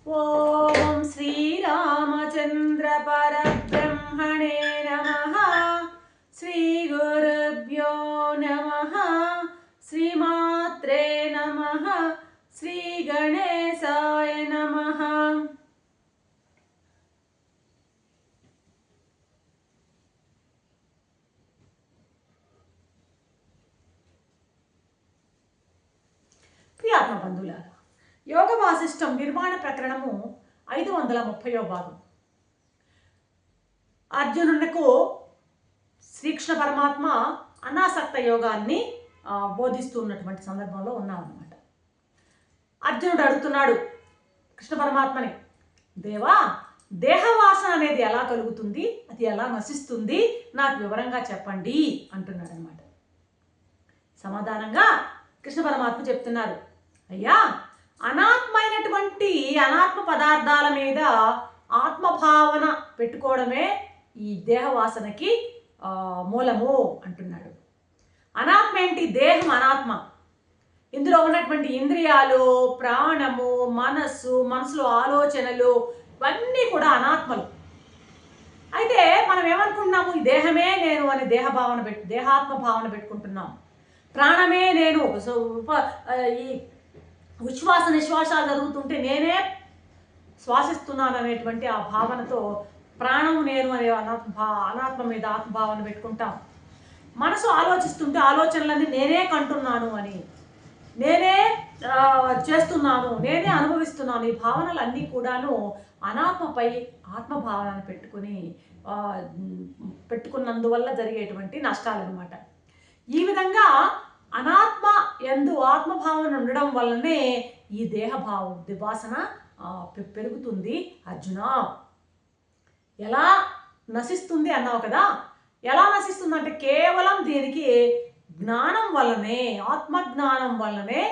ఓం శ్రీరామచంద్ర పరబ్రహ్మణే నమః. శ్రీ గురుభ్యో నమః. శ్రీమాత్రే నమః. శ్రీ గణేశాయ నమః. ప్రియాత్మ బంధువులారా, యోగ వాసిష్టం నిర్మాణ ప్రకరణము 530వ భాగం. అర్జునునకు శ్రీకృష్ణ పరమాత్మ అనాసక్త యోగాన్ని బోధిస్తున్నటువంటి సందర్భంలో ఉన్నామన్నమాట. అర్జునుడు అడుగుతున్నాడు కృష్ణ పరమాత్మని, దేవా, దేహవాసన అనేది ఎలా కలుగుతుంది, అది ఎలా నశిస్తుంది, నాకు వివరంగా చెప్పండి అంటున్నాడు అనమాట. సమాధానంగా కృష్ణ పరమాత్మ చెప్తున్నారు, అయ్యా, అనాత్మైనటువంటి అనాత్మ పదార్థాల మీద ఆత్మభావన పెట్టుకోవడమే ఈ దేహవాసనకి మూలము అంటున్నాడు. అనాత్మ ఏంటి? దేహం అనాత్మ. ఇందులో ఉన్నటువంటి ఇంద్రియాలు, ప్రాణము, మనసులో ఆలోచనలు ఇవన్నీ కూడా అనాత్మలు. అయితే మనం ఏమనుకుంటున్నాము? ఈ దేహమే నేను అని దేహాత్మ భావన పెట్టుకుంటున్నాం. ప్రాణమే నేను, ఈ ఉచ్ఛ్వాస నిశ్వాసాలు జరుగుతుంటే నేనే శ్వాసిస్తున్నాను అనేటువంటి ఆ భావనతో ప్రాణము నేను అనే అనాత్మ మీద ఆత్మభావన పెట్టుకుంటాం. మనసు ఆలోచిస్తుంటే ఆలోచనలన్నీ నేనే కంటున్నాను అని, నేనే చేస్తున్నాను, నేనే అనుభవిస్తున్నాను, ఈ భావనలన్నీ కూడాను అనాత్మపై ఆత్మభావనను పెట్టుకున్నందువల్ల జరిగేటువంటి నష్టాలన్నమాట. ఈ విధంగా అనాత్మ యందు ఆత్మభావన ఉండడం వల్లనే ఈ వాసన పెరుగుతుంది. అర్జున, ఎలా నశిస్తుంది అన్నావు కదా? ఎలా నశిస్తుంది అంటే కేవలం దీనికి జ్ఞానం వల్లనే, ఆత్మజ్ఞానం వల్లనే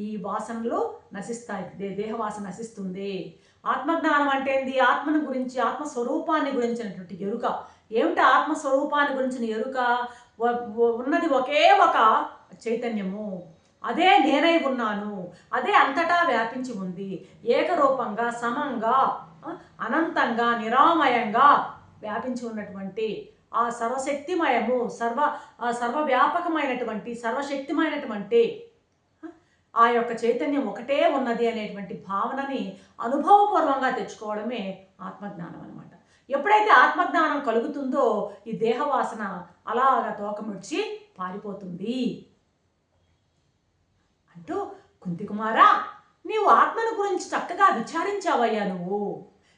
ఈ వాసనలు నశిస్తాయి. దేహవాసన నశిస్తుంది. ఆత్మజ్ఞానం అంటే ఏంది? ఆత్మను గురించి, ఆత్మస్వరూపాన్ని గురించినటువంటి ఎరుక. ఏమిటి ఆత్మస్వరూపాన్ని గురించిన ఎరుక? ఉన్నది ఒకే ఒక చైతన్యము, అదే నేనై ఉన్నాను, అదే అంతటా వ్యాపించి ఉంది, ఏకరూపంగా, సమంగా, అనంతంగా, నిరామయంగా వ్యాపించి ఉన్నటువంటి ఆ సర్వశక్తిమయము, సర్వవ్యాపకమైనటువంటి, సర్వశక్తిమైనటువంటి ఆ యొక్క చైతన్యం ఒకటే ఉన్నది అనేటువంటి భావనని అనుభవపూర్వంగా తెచ్చుకోవడమే ఆత్మజ్ఞానం అన్నమాట. ఎప్పుడైతే ఆత్మజ్ఞానం కలుగుతుందో ఈ దేహవాసన అలాగా తోకముడిచి పారిపోతుంది అంటూ, కుంతి కుమారా, నీవు ఆత్మను గురించి చక్కగా విచారించావయ్యా, నువ్వు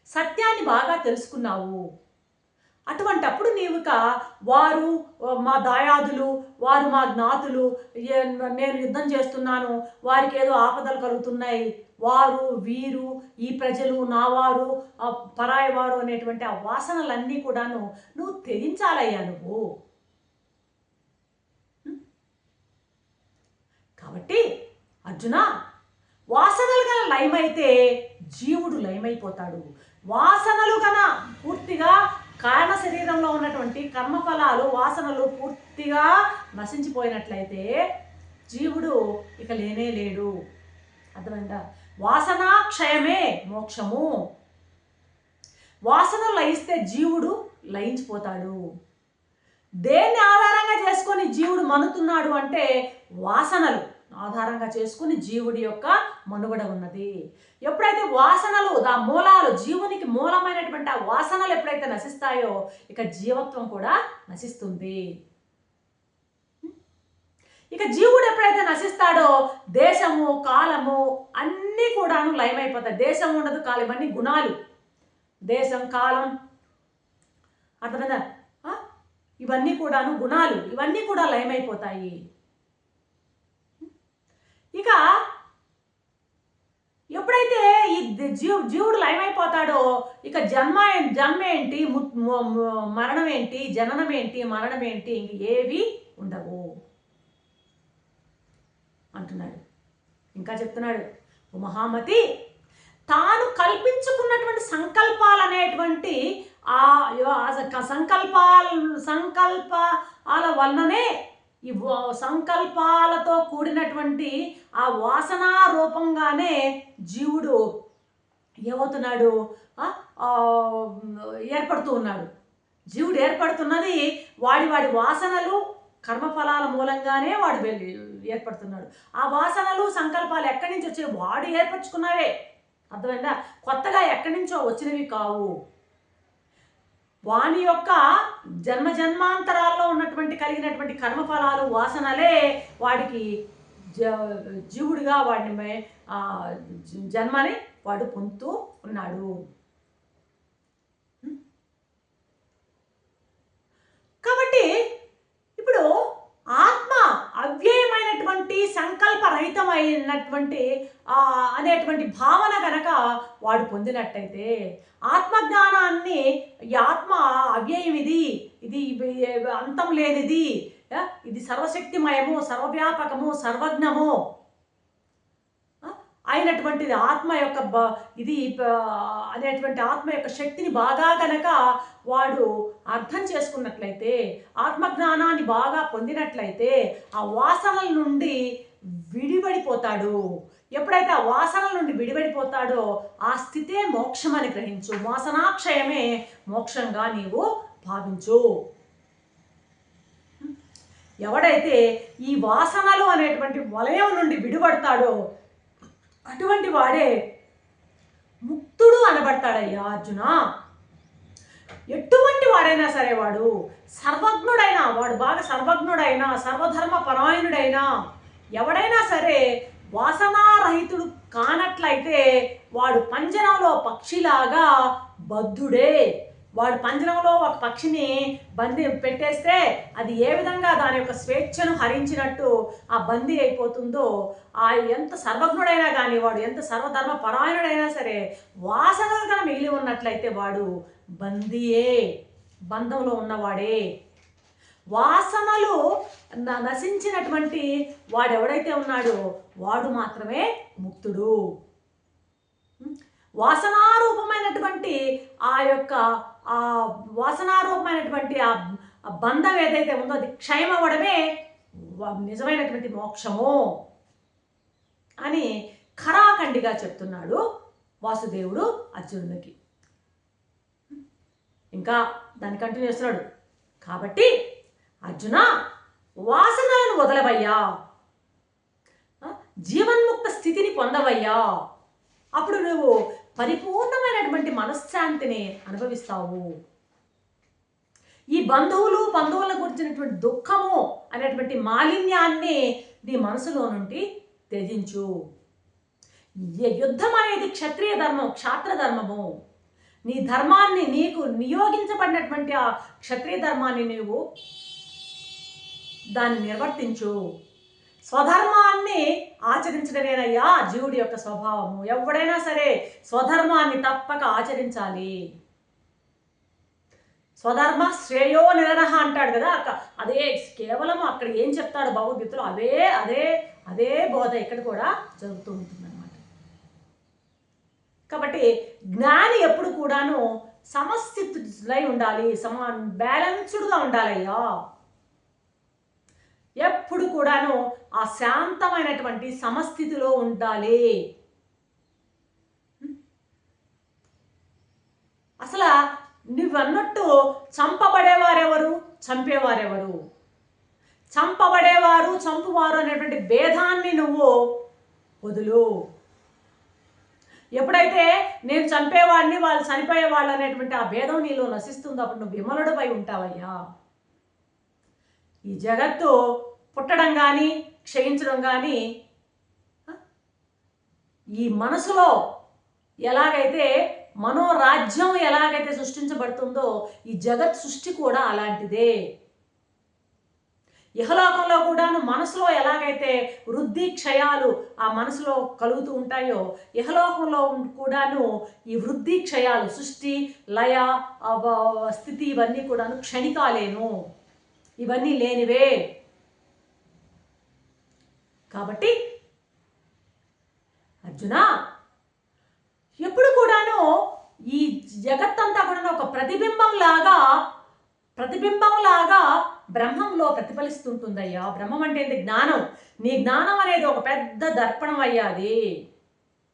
సత్యాన్ని బాగా తెలుసుకున్నావు. అటువంటప్పుడు నీవుక వారు మా దాయాదులు, వారు మా జ్ఞాతులు, నేను యుద్ధం చేస్తున్నాను, వారికి ఏదో ఆపదలు కలుగుతున్నాయి, వారు వీరు, ఈ ప్రజలు నావారు, పరాయి వారు అనేటువంటి ఆ వాసనలన్నీ కూడాను నువ్వు త్యజించాలయ్యా నువ్వు. కాబట్టి అర్జున, వాసనలు గన లయమైతే జీవుడు లయమైపోతాడు. వాసనలు గన పూర్తిగా కారణ శరీరంలో ఉన్నటువంటి కర్మఫలాలు, వాసనలు పూర్తిగా నశించిపోయినట్లయితే జీవుడు ఇక లేనే లేడు. అర్థమైందా? వాసనా క్షయమే మోక్షము. వాసనలు లయిస్తే జీవుడు లయించిపోతాడు. దేన్ని ఆధారంగా చేసుకొని జీవుడు మనుతున్నాడు అంటే వాసనలు ఆధారంగా చేసుకుని జీవుడి యొక్క మనుగడ ఉన్నది. ఎప్పుడైతే వాసనలు, ఆ మూలాలు, జీవునికి మూలమైనటువంటి ఆ వాసనలు ఎప్పుడైతే నశిస్తాయో ఇక జీవత్వం కూడా నశిస్తుంది. ఇక జీవుడు ఎప్పుడైతే నశిస్తాడో దేశము, కాలము అన్నీ కూడాను లయమైపోతాయి. దేశం ఉండదు, కాలం, ఇవన్నీ గుణాలు. దేశం, కాలం, అర్థమైందా? ఇవన్నీ కూడాను గుణాలు, ఇవన్నీ కూడా లయమైపోతాయి. ఇక ఎప్పుడైతే ఈ జీవుడు లయమైపోతాడో ఇక జన్మ ఏంటి, మరణం ఏంటి, జననం ఏంటి, మరణం ఏంటి, ఇంక ఏవి ఉండవు అంటున్నాడు. ఇంకా చెప్తున్నాడు, ఓ మహామతి, తాను కల్పించుకున్నటువంటి సంకల్పాలనేటువంటి ఆ సంకల్పాల వలననే ఈ సంకల్పాలతో కూడినటువంటి ఆ వాసనా రూపంగానే జీవుడు ఏమవుతున్నాడు? ఆ, ఆ, ఏర్పడుతూ ఉన్నాడు. జీవుడు ఏర్పడుతున్నది వాడి వాడి వాసనలు కర్మఫలాల మూలంగానే వాడు వెళ్ళి ఏర్పడుతున్నాడు. ఆ వాసనలు సంకల్పాలు ఎక్కడి నుంచి వచ్చాయి? వాడు ఏర్పరచుకున్నవే. అర్థమైందా? కొత్తగా ఎక్కడి నుంచో వచ్చినవి కావు. వాని యొక్క జన్మ జన్మాంతరాల్లో ఉన్నటువంటి కలిగినటువంటి కర్మఫలాలు వాసనలే వాడికి జీవుడిగా వాడిని జన్మని వాడు పొందుతూ ఉన్నాడు. కాబట్టి ఇప్పుడు ఆత్మ అవ్యయమైనటువంటి సంకల్పరహితమైనటువంటి అనేటువంటి భావన కనుక వాడు పొందినట్టయితే ఆత్మజ్ఞానాన్ని, ఈ ఆత్మ అవ్యయం, ఇది అంతం లేనిది, ఇది సర్వశక్తిమయము, సర్వవ్యాపకము, సర్వజ్ఞము అయినటువంటిది ఆత్మ యొక్క ఇది అనేటువంటి ఆత్మ యొక్క శక్తిని బాగా కనుక వాడు అర్థం చేసుకున్నట్లయితే, ఆత్మజ్ఞానాన్ని బాగా పొందినట్లయితే ఆ వాసనల నుండి విడిపడిపోతాడు. ఎప్పుడైతే ఆ వాసనల నుండి విడిపడిపోతాడో ఆ స్థితే మోక్షమని గ్రహించు. వాసనాక్షయమే మోక్షంగా నీవు భావించు. ఎవడైతే ఈ వాసనలు అనేటువంటి వలయం నుండి విడిపడతాడో అటువంటి వాడే ముక్తుడు అనబడతాడయ్యా అర్జున. ఎటువంటి వాడైనా సరే, వాడు సర్వజ్ఞుడైనా, వాడు బాగా సర్వజ్ఞుడైనా, సర్వధర్మ పరాయణుడైనా, ఎవడైనా సరే వాసనారహితుడు కానట్లయితే వాడు పంజరంలో పక్షిలాగా బద్ధుడే. వాడు పంజరంలో ఒక పక్షిని బందీ పెట్టేస్తే అది ఏ విధంగా దాని యొక్క స్వేచ్ఛను హరించినట్టు ఆ బందీ అయిపోతుందో, ఆ ఎంత సర్వజ్ఞుడైనా కానీ, వాడు ఎంత సర్వధర్మ పరాయణుడైనా సరే వాసనలు కనుక మిగిలి ఉన్నట్లయితే వాడు బందీయే, బంధంలో ఉన్నవాడే. వాసనలు నశించినటువంటి వాడెవడైతే ఉన్నాడో వాడు మాత్రమే ముక్తుడు. వాసనారూపమైనటువంటి ఆ యొక్క ఆ వాసనారూపమైనటువంటి ఆ బంధం ఏదైతే ఉందో అది క్షయమవ్వడమే నిజమైనటువంటి మోక్షము అని ఖరాఖండిగా చెప్తున్నాడు వాసుదేవుడు అర్జునుడికి. ఇంకా దాన్ని కంటిన్యూ చేస్తున్నాడు. కాబట్టి అర్జున, వాసనలను వదలవయ్యా, జీవన్ముక్త స్థితిని పొందవయ్యా. అప్పుడు నువ్వు పరిపూర్ణమైనటువంటి మనశ్శాంతిని అనుభవిస్తావు. ఈ బంధువుల గురించినటువంటి దుఃఖము అనేటువంటి మాలిన్యాన్ని నీ మనసులో నుండి త్యజించు. యుద్ధం అనేది క్షత్రియ ధర్మం, క్షాత్ర ధర్మము. నీ ధర్మాన్ని, నీకు నియోగించబడినటువంటి ఆ క్షత్రియ ధర్మాన్ని నీవు దాన్ని నిర్వర్తించు. స్వధర్మాన్ని ఆచరించడమేనయ్యా జీవుడి యొక్క స్వభావము. ఎవడైనా సరే స్వధర్మాన్ని తప్పక ఆచరించాలి. స్వధర్మ శ్రేయో నిరనహ అంటాడు కదా, అదే కేవలం అక్కడ ఏం చెప్తాడు భగవద్గీతలో అదే అదే అదే బోధ ఇక్కడ కూడా జరుగుతూ ఉంటుందన్నమాట. కాబట్టి జ్ఞాని ఎప్పుడు కూడాను సమస్థితులై ఉండాలి, బ్యాలెన్స్డ్గా ఉండాలయ్యా. ఎప్పుడు కూడాను ఆ శాంతమైనటువంటి సమస్థితిలో ఉండాలి. అసలు నువ్వన్నట్టు చంపబడేవారెవరు, చంపేవారెవరు? చంపబడేవారు, చంపువారు అనేటువంటి భేదాన్ని నువ్వు వదులు. ఎప్పుడైతే నేను చంపేవాడిని, వాళ్ళు చనిపోయేవాళ్ళు అనేటువంటి ఆ భేదం నీలో నశిస్తుందో అప్పుడు నువ్వు విమలుడిపై ఉంటావయ్యా. ఈ జగత్తు పుట్టడం కానీ క్షయించడం కానీ ఈ మనసులో ఎలాగైతే మనోరాజ్యం ఎలాగైతే సృష్టించబడుతుందో ఈ జగత్ సృష్టి కూడా అలాంటిదే. ఇహలోకంలో కూడాను మనసులో ఎలాగైతే వృద్ధి క్షయాలు ఆ మనసులో కలుగుతూ ఉంటాయో ఇహలోకంలో కూడాను ఈ వృద్ధి క్షయాలు, సృష్టి లయ స్థితి ఇవన్నీ కూడాను క్షణికాలేను, ఇవన్నీ లేనివే. కాబట్టి అర్జున, ఎప్పుడు కూడాను ఈ జగత్తంతా కూడా ఒక ప్రతిబింబం లాగా బ్రహ్మంలో ప్రతిఫలిస్తుంటుందయ్యా. బ్రహ్మం అంటే ఏంటి? జ్ఞానం. నీ జ్ఞానం అనేది ఒక పెద్ద దర్పణం అయ్యా. అది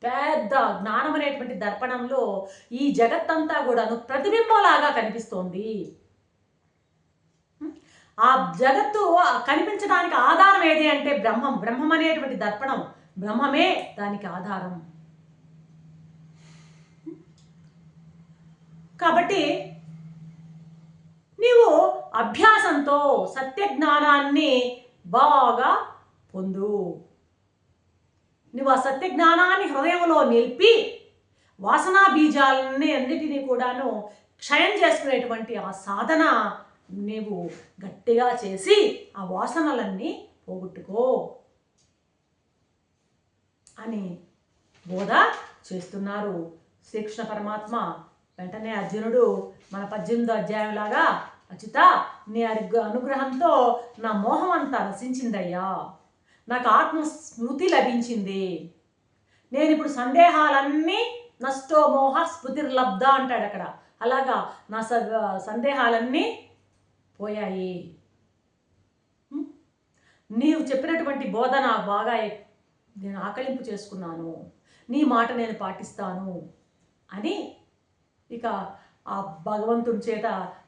పెద్ద జ్ఞానం అనేటువంటి దర్పణంలో ఈ జగత్తంతా కూడాను ప్రతిబింబంలాగా కనిపిస్తోంది. ఆ జగత్తు కనిపించడానికి ఆధారం ఏది అంటే బ్రహ్మం. బ్రహ్మం అనేటువంటి దర్పణం, బ్రహ్మమే దానికి ఆధారం. కాబట్టి నీవు అభ్యాసంతో సత్యజ్ఞానాన్ని బాగా పొందు. నువ్వు ఆ సత్యజ్ఞానాన్ని హృదయంలో నిలిపి వాసనా బీజాలని అన్నిటినీ కూడాను క్షయం చేసుకునేటువంటి ఆ సాధన నీవు గట్టిగా చేసి ఆ వాసనలన్నీ పోగొట్టుకో అని బోధ చేస్తున్నారు శ్రీకృష్ణ పరమాత్మ. వెంటనే అర్జునుడు మన 18వ అధ్యాయంలాగా, అచ్యుత నీ అనుగ్రహంతో నా మోహం అంతా నశించిందయ్యా, నాకు ఆత్మస్మృతి లభించింది, నేను ఇప్పుడు సందేహాలన్నీ నష్టో మోహ స్మృతిర్లబ్ధ అంటాడు అక్కడ. అలాగా నా సందేహాలన్నీ పోయాయి. నీవు చెప్పినటువంటి బోధ నాకు బాగా నేను ఆకలింపు చేసుకున్నాను, నీ మాట నేను పాటిస్తాను అని ఇక ఆ భగవంతుడి చేత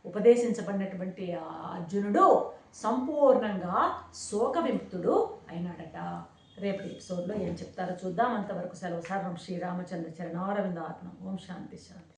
ఉపదేశించబడినటువంటి ఆ అర్జునుడు సంపూర్ణంగా శోక విముక్తుడు అయినాడట. రేపటి ఎపిసోడ్లో ఏం చెప్తారో చూద్దాం. అంతవరకు సెలవు. సర్వం శ్రీరామచంద్ర చరణారవిందార్పణం. ఓం శాంతి శాంతి.